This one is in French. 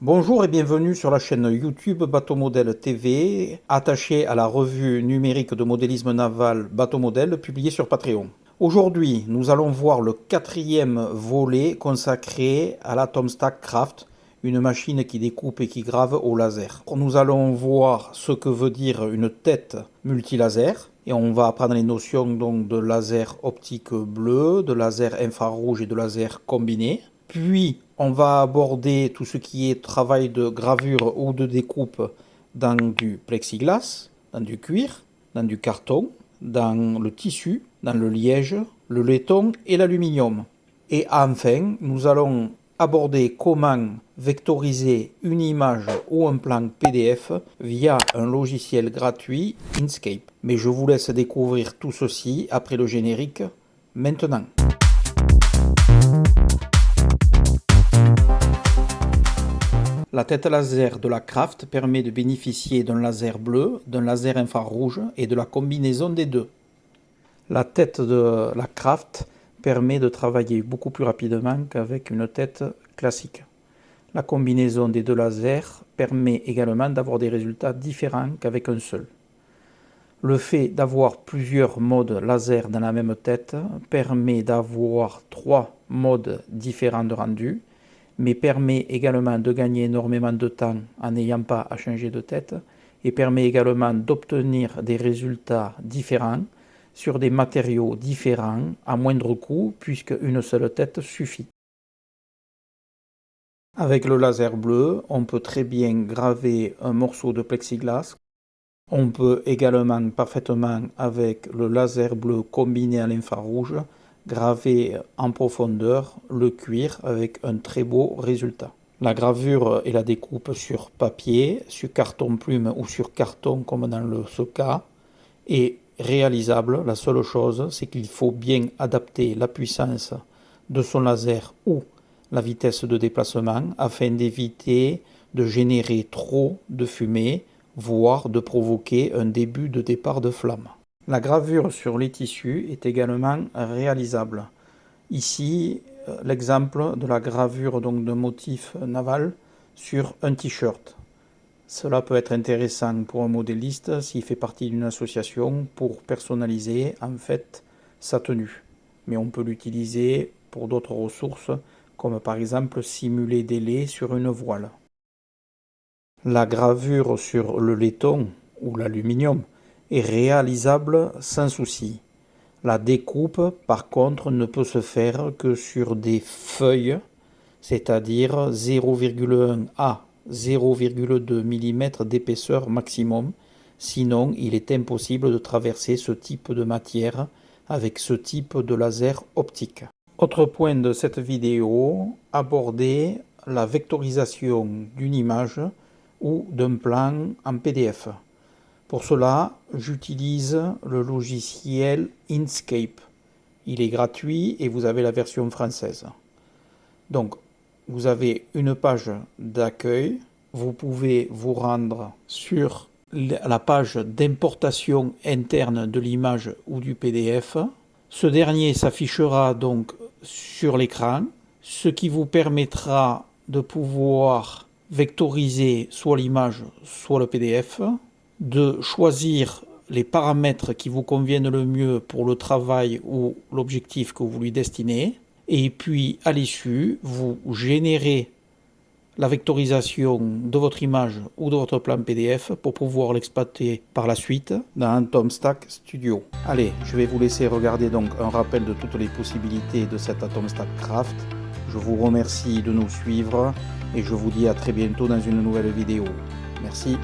Bonjour et bienvenue sur la chaîne YouTube Bateau Modèle TV, attachée à la revue numérique de modélisme naval Bateau Modèle, publiée sur Patreon. Aujourd'hui, nous allons voir le quatrième volet consacré à la Tomstack Craft, une machine qui découpe et qui grave au laser. Nous allons voir ce que veut dire une tête multilaser, et on va apprendre les notions donc de laser optique bleu, de laser infrarouge et de laser combiné. Puis, on va aborder tout ce qui est travail de gravure ou de découpe dans du plexiglas, dans du cuir, dans du carton, dans le tissu, dans le liège, le laiton et l'aluminium. Et enfin, nous allons aborder comment vectoriser une image ou un plan PDF via un logiciel gratuit, Inkscape. Mais je vous laisse découvrir tout ceci après le générique maintenant. La tête laser de la Craft permet de bénéficier d'un laser bleu, d'un laser infrarouge et de la combinaison des deux. La tête de la Craft permet de travailler beaucoup plus rapidement qu'avec une tête classique. La combinaison des deux lasers permet également d'avoir des résultats différents qu'avec un seul. Le fait d'avoir plusieurs modes laser dans la même tête permet d'avoir 3 modes différents de rendu, mais permet également de gagner énormément de temps en n'ayant pas à changer de tête, et permet également d'obtenir des résultats différents sur des matériaux différents à moindre coût, puisque une seule tête suffit. Avec le laser bleu, on peut très bien graver un morceau de plexiglas. On peut également parfaitement, avec le laser bleu combiné à l'infrarouge, graver en profondeur le cuir avec un très beau résultat. La gravure et la découpe sur papier, sur carton plume ou sur carton comme dans ce cas est réalisable. La seule chose, c'est qu'il faut bien adapter la puissance de son laser ou la vitesse de déplacement afin d'éviter de générer trop de fumée, voire de provoquer un début de départ de flamme. La gravure sur les tissus est également réalisable. Ici, l'exemple de la gravure donc d'un motif naval sur un t-shirt. Cela peut être intéressant pour un modéliste s'il fait partie d'une association pour personnaliser en fait sa tenue. Mais on peut l'utiliser pour d'autres ressources, comme par exemple simuler des laits sur une voile. La gravure sur le laiton ou l'aluminium est réalisable sans souci. La découpe, par contre, ne peut se faire que sur des feuilles, c'est-à-dire 0,1 à 0,2 mm d'épaisseur maximum. Sinon, il est impossible de traverser ce type de matière avec ce type de laser optique. Autre point de cette vidéo, aborder la vectorisation d'une image ou d'un plan en PDF. Pour cela, j'utilise le logiciel Inkscape. Il est gratuit et vous avez la version française. Donc, vous avez une page d'accueil. Vous pouvez vous rendre sur la page d'importation interne de l'image ou du PDF. Ce dernier s'affichera donc sur l'écran, ce qui vous permettra de pouvoir vectoriser soit l'image, soit le PDF, de choisir les paramètres qui vous conviennent le mieux pour le travail ou l'objectif que vous lui destinez, et puis à l'issue, vous générez la vectorisation de votre image ou de votre plan PDF pour pouvoir l'exploiter par la suite dans Tomstack Studio. Allez, je vais vous laisser regarder donc un rappel de toutes les possibilités de cette Tomstack Craft. Je vous remercie de nous suivre et je vous dis à très bientôt dans une nouvelle vidéo. Merci.